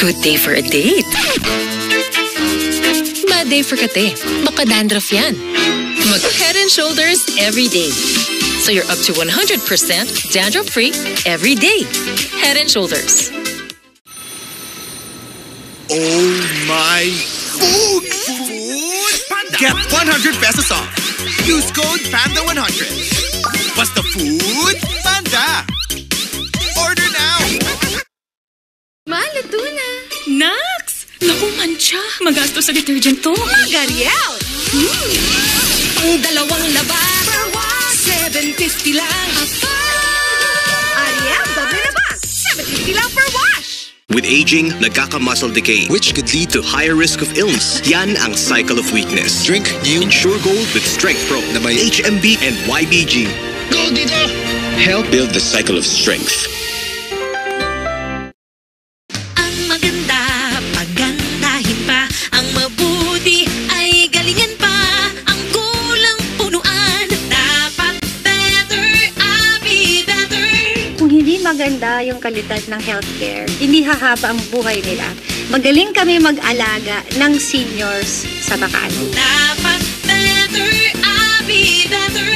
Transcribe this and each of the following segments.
Good day for a date. Bad day for kate. Baka dandruff yan. Mag Head and Shoulders every day. So you're up to 100% dandruff-free every day. Head and Shoulders. Oh my food! Panda! Get 100 pesos off. Use code PANDA100. Basta food, Panda! Order now! Luto na. Nax! Naku, mancha. Magastos sa detergent to. Magariel! Ang dalawang laba. For what? 750 lang. Ariel, doble na ba? 750 lang per wash. With aging, nagkaka-muscle decay, which could lead to higher risk of illness. Yan ang cycle of weakness. Drink new Ensure Gold with Strength Pro na may HMB and YBG. Go dito! Help build the cycle of strength. Ang maganda, pagandahin pa. Ang mabuti ay galingan pa. Ang kulang punuan, dapat better, be better. Kung hindi maganda yung kalidad ng healthcare, hindi hahaba ang buhay nila. Magaling kami mag-alaga ng seniors sa Bacano. Dapat better, be better.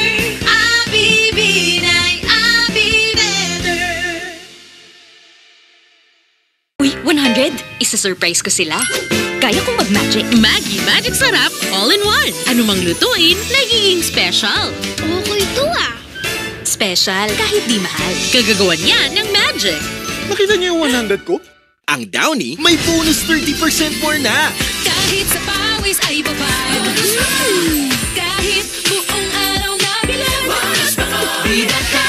Uy, 100? Isa-surprise ko sila. Kaya kong mag-magic. Maggi Magic Sarap, all-in-one. Anumang lutuin, nagiging special. Okay to Special kahit di mahal. Kagagawan yan ng magic. Nakita niyo yung 100 ko? Ang Downy may bonus 30% more na! Kahit sa pawis ay babay. Kahit buong araw na bilang. Bonus pa ko. Bida ka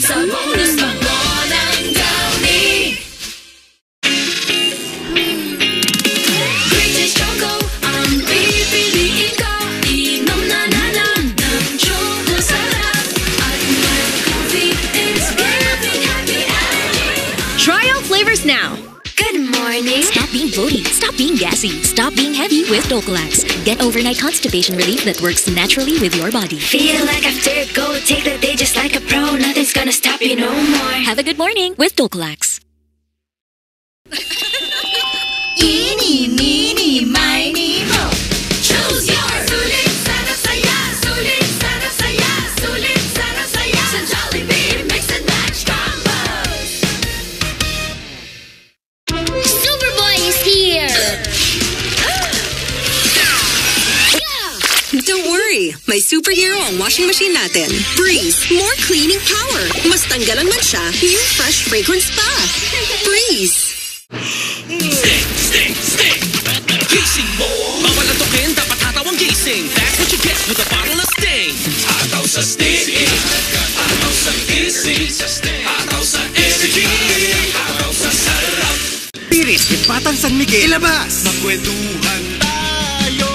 sa bonus pa ko ng Downy. Greatest Choco ang pipiliin ko. Inom na ng Choco Sarap. At my coffee is giving happy energy. Try out flavors now. Good morning. Stop being bloated. Stop being gassy. Stop being heavy with Dulcolax. Get overnight constipation relief that works naturally with your body. Feel like after a go, take the day just like a pro. Nothing's gonna stop you no more. Have a good morning with Dulcolax. Eeny, meeny, miny, mo. Choose yours. Sulit, sana, saya. Sulit, sana, saya. Sulit, sana, saya. Sa Jollibee, mix and match combos. Superboy is here. Don't worry, may superhero ang washing machine natin. Breeze, more cleaning power. Mas tanggalan man siya, yung fresh fragrance pa. Breeze. Sting! Gising mo! Bawal ang tukin, dapat hataw ang gising. That's what you get with a bottle of Sting. Hataw sa Sting. Hataw sa gising. Hataw sa energy. Hataw sa sarap. Piris, Batang San Miguel. Ilabas! Magkwentuhan tayo.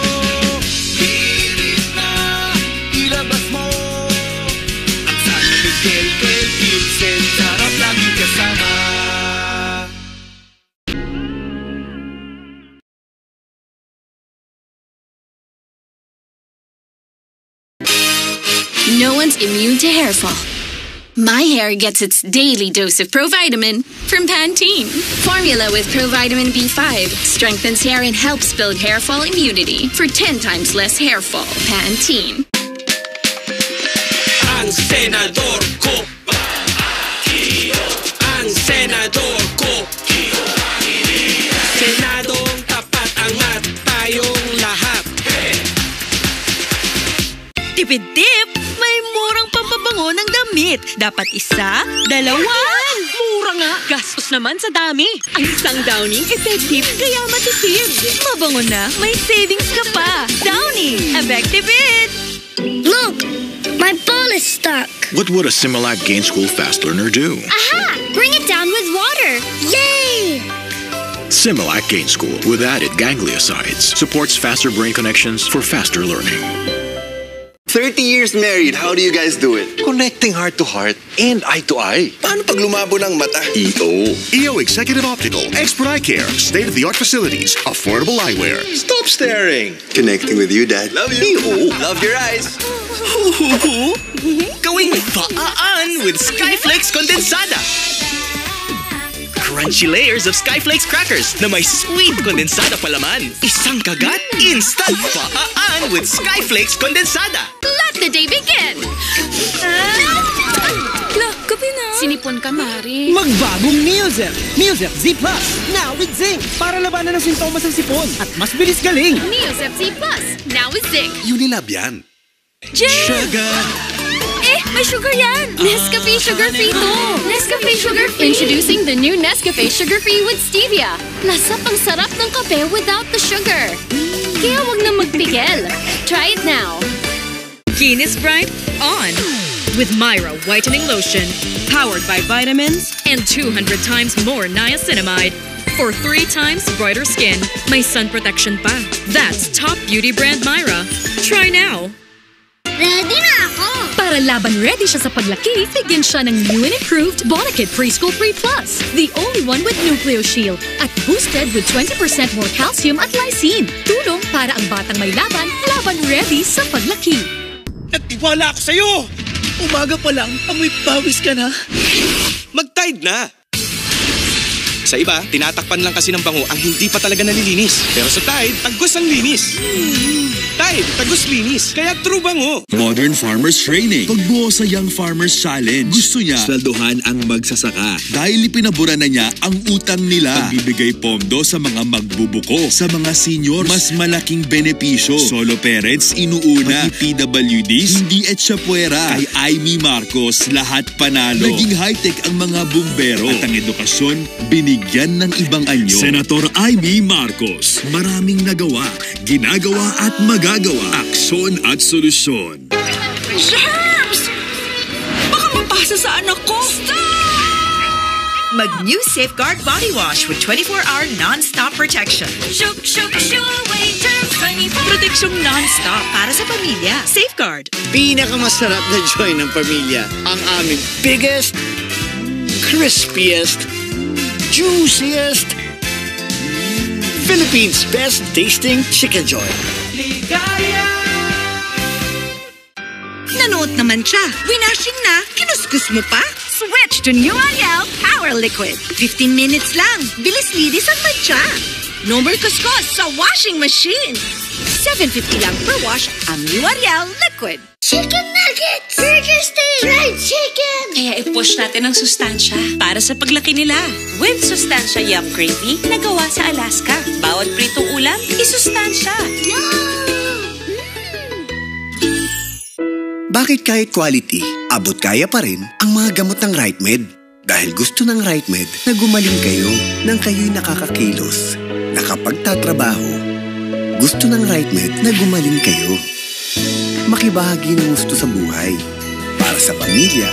Piris na, ilabas mo. Ang San Miguel, Vincent, sarap laging kasama. No one's immune to hair fall. My hair gets its daily dose of Provitamin from Pantene. Formula with Provitamin B5 strengthens hair and helps build hair fall immunity for 10 times less hair fall. Pantene. Ang senador ko. Ang senador ko. Senadong tapat angat tayong lahat. Tipid-tip, may murang pampabango ng damit. Dapat isa, dalawan. Mura nga. Gastos naman sa dami. Ang isang Downy, effective, kaya matipid. Mabango na, may savings ka pa. Downy, effective it. Look, my ball is stuck. What would a Similac Gain School Fast Learner do? Aha! Bring it down with water. Yay! Similac Gain School with added gangliosides supports faster brain connections for faster learning. 30 years married, how do you guys do it? Connecting heart to heart and eye to eye. Paano pag lumabo ng mata? EO Executive Optical, expert eye care, state-of-the-art facilities, affordable eyewear. Stop staring. Connecting with you, Dad. Love you. Love your eyes. Gawing faan with Skyflex Condensada. crunchy layers of Skyflakes crackers na may sweet kondensada palaman. Isang kagat, instant paan with Skyflakes kondensada. Let the day begin! Gabi na. Sinipon ka, Mari. Magbagong Neozep! Neozep Z Plus! Now with zinc! Para labanan ng sintomas ng sipon at mas bilis galing! Neozep Z Plus! Now with zinc! Unilab yan. Jen! Sugar! May sugar yan! Nescafe Sugar-Free to! Nescafe Sugar-Free! Introducing the new Nescafe Sugar-Free with Stevia. Lasap ang sarap ng kape without the sugar. Kaya wag na magpigil. Try it now. Kinis Bright on! With Myra Whitening Lotion. Powered by vitamins and 200 times more niacinamide. For 3 times brighter skin. May sun protection pa. That's top beauty brand Myra. Try now. Ready na ako! Para laban ready siya sa paglaki, bigyan siya ng new and improved Bonakid Preschool 3 Plus. The only one with Nucleo Shield at boosted with 20% more calcium at lysine. Tulong para ang batang may laban ready sa paglaki. Nagtiwala ako sa'yo! Umaga pa lang, amoy pawis ka na. Mag-Tide na! Sa iba, tinatakpan lang kasi ng bango ang hindi pa talaga nalilinis. Pero sa Tide, tagos ang linis. Tide, tagos linis. Kaya true bango. Modern Farmers Training. Pagbuo sa Young Farmers Challenge. Gusto niya sweldohan ang magsasaka. Dahil ipinabura na niya ang utang nila. Pagbibigay pondo sa mga magbubuko. Sa mga seniors, mas malaking benepisyo. Solo parents, inuuna. Pati PWDs, hindi etsyapwera. Kay Aimee Marcos, lahat panalo. Naging high-tech ang mga bumbero. At ang edukasyon, binigyan ng ibang anyo. Senator Aimee Marcos, maraming nagawa, ginagawa at magagawa. Aksyon at solusyon. Germs! Baka mapasa sa anak ko! Mag-new Safeguard Body Wash with 24-hour non-stop protection. Shook, away germs 24. Proteksyong non-stop para sa pamilya. Safeguard. Pinakamasarap na joy ng pamilya. Ang aming biggest, crispiest, juiciest, Philippines' best tasting chicken joy. Nanood naman siya. Winashing na. Kinuskus mo pa. Switch to new Ariel Power Liquid. 15 minutes lang. Bilis linis ang matcha. No more kuskus sa washing machine. $7.50 lang per wash ang new Ariel Liquid. Chicken nuggets! Burger steak! Fried chicken! Kaya i-push natin ang sustansya para sa paglaki nila. With Sustansya Yum Gravy na gawa sa Alaska. Bawat pritong ulam, isustansya. Bakit kahit quality, abot kaya pa rin ang mga gamot ng RightMed? Dahil gusto ng RightMed na gumaling kayo nang kayo'y nakakakilos, nakapagtatrabaho. Gusto ng RightMed na gumaling kayo. Makibahagi ng gusto sa buhay. Para sa pamilya.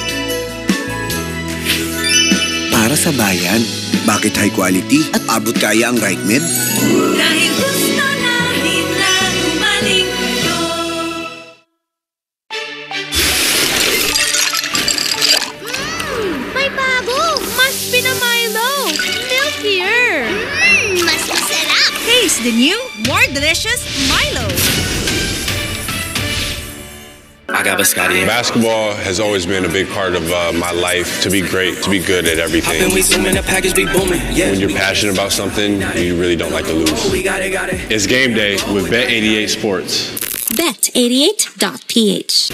Para sa bayan. Bakit high quality at abot kaya ang RightMed? Dahil gusto namin na gumaling kayo. May bago! Mas pinamilo! Milkier! Mas masarap! Taste the new, more delicious Milo. Basketball has always been a big part of my life. To be great, to be good at everything. When you're passionate about something, you really don't like to lose. It's game day with Bet88 Sports. Bet88.ph.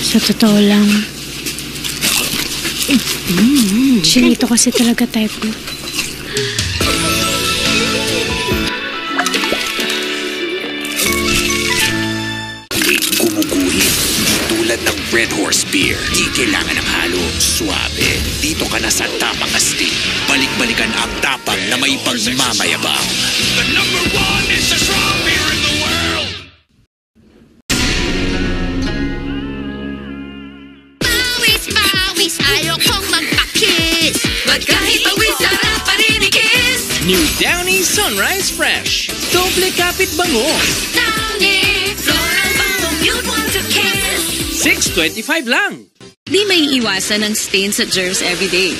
Sa totoo lang, chinito kasi talaga type ko. Tulad ng Red Horse Beer, di kailangan ng halo. Suabe. Dito ka na sa Tapang Astig. Balik-balikan ang tapang na may pagmamayabang. The #1 is the strong beer in the world! Pawis, ayokong magpakis. Kahit pawis, sarap pa rin ikis. New Downy Sunrise Fresh. Doble kapit bango. Downy, floral bangong you'd want to kiss. $6.25 lang. Di may iwasan ng stains at germs everyday.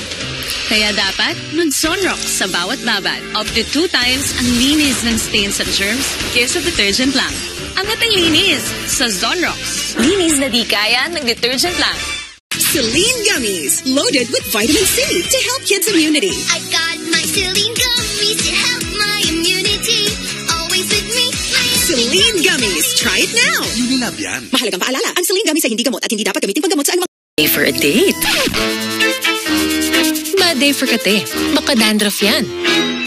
Kaya dapat mag-Sunrox sa bawat babad. Up to 2 times ang linis ng stains at germs kaysa detergent lang. Ang ating linis sa Sunrox. Linis na di kaya ng detergent lang. Celine Gummies, loaded with vitamin C to help kids' immunity. I got my Celine Gummies to help my immunity. Always with me, my Celine Gummies. Try it now. Unilab yan. Mahalagang paalala, ang Celine Gummies ay hindi gamot at hindi dapat gamitin paggamot sa anumang... Day for a date. Bad day for kate. Baka dandruff yan.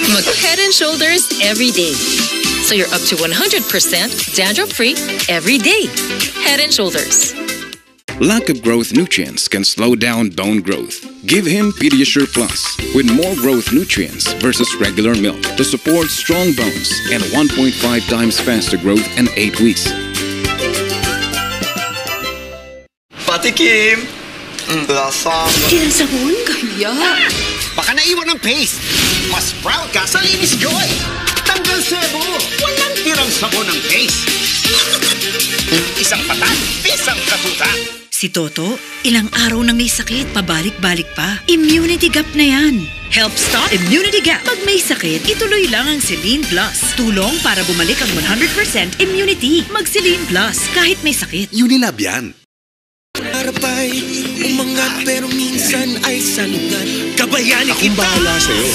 Mag Head and Shoulders every day. So you're up to 100% dandruff-free every day. Head and Shoulders. Lack of growth nutrients can slow down bone growth. Give him Pediasure Plus with more growth nutrients versus regular milk to support strong bones and 1.5 times faster growth in 8 weeks. Patikim! Lasang! Kinasahon? Kaya! Baka naiwan ng paste. Mas proud ka sa Linis Joy. Tanggal sebo. Walang tirang sabon ng paste. Isang patat, isang katuta. Si Toto, ilang araw nang may sakit, pabalik-balik pa. Immunity gap na yan. Help stop immunity gap. Pag may sakit, ituloy lang ang Celine Plus. Tulong para bumalik ang 100% immunity. Mag-Celine Plus kahit may sakit. Unilab yan. Harap ay umangat pero minsan ay sanungat. Kabayani kita. Akong bahala sa'yo.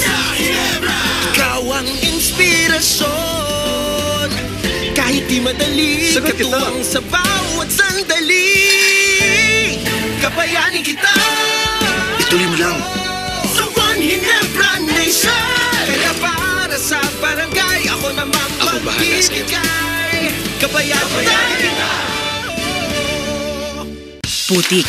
Ikaw ang inspirasyon. Kahit di madali, katuwang sa bawat sandali. Kabayani kita. Ituloy mo lang. Sa One Ginebra Nation. Kaya para sa barangay, ako namang magbibigay. Kabayani kita. Putik,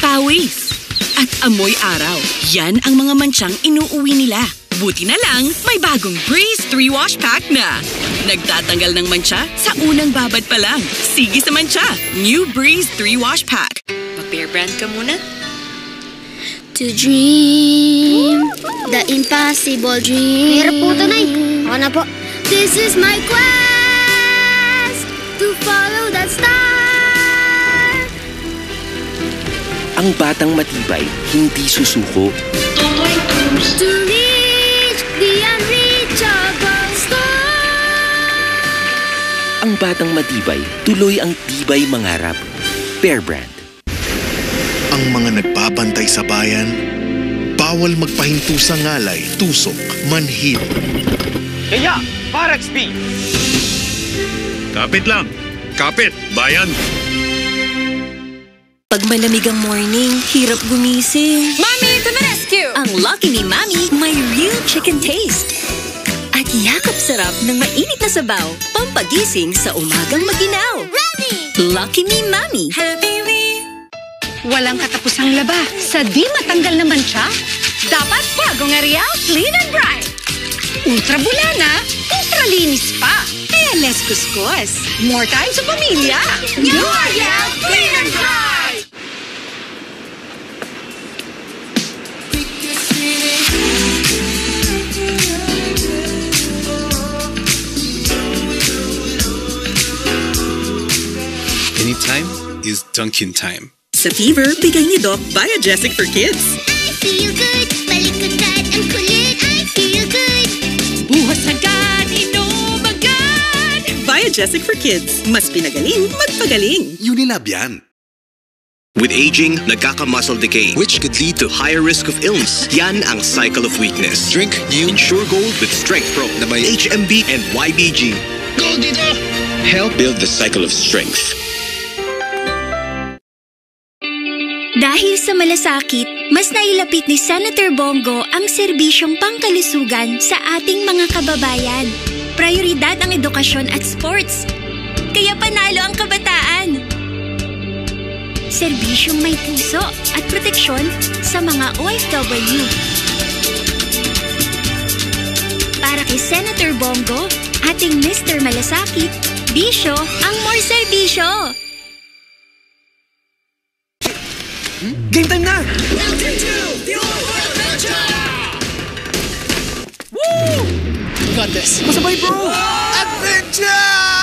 pawis, at amoy araw. Yan ang mga mansyang inuuwi nila. Buti na lang, may bagong Breeze 3 Wash Pack na. Nagtatanggal ng mancha sa unang babad pa lang. Sige sa mancha. New Breeze 3 Wash Pack. Mag-Bear Brand ka muna. To dream the impossible dream. Hirap po ito, Nay. Ako na po. This is my quest to follow that star. Ang batang matibay, hindi susuko. To reach the unreachable star. Ang batang matibay, tuloy ang tibay mangarap. Bear Brand. Ang mga nagbabantay sa bayan, bawal magpahinto sa ngalay, tusok, manhid. Kaya, Parex B. Kapit lang. Kapit, bayan. Pag malamig ang morning, hirap gumising. Mommy to the rescue! Ang Lucky Me Mami may real chicken taste. At yakap sarap ng mainit na sabaw, pampagising sa umagang maginaw. Ready! Lucky Me Mami. Happy Me! Walang katapusang laba sa di matanggal naman siya. Dapat bagong Ariel, clean and bright. Ultra bulana, ultra linis pa. Kaya less kuskus. More time sa pamilya. New Ariel, clean and bright! Anytime is Dunkin' time. Sa fever, bigay ni Doc Biogesic for Kids. I feel good, baliktad ang kulit. I feel good. Buhos agad, inom agad. Biogesic for Kids. Mas pinagaling, magpagaling. Unilab yan. With aging, nagkaka-muscle decay, which could lead to higher risk of illness. Yan ang cycle of weakness. Drink new Ensure Gold with Strength Pro na may HMB and YBG. Gold dito! Help build the cycle of strength. Dahil sa malasakit, mas nailapit ni Senator Bongo ang serbisyong pangkalusugan sa ating mga kababayan. Prioridad ang edukasyon at sports. Kaya panalo ang kabataan. Serbisyong may puso at proteksyon sa mga OFW. Para kay Senator Bongo, ating Mr. Malasakit, bisyo ang more serbisyo. Game time na! Woo! Got this. Masabay, bro! Adventure!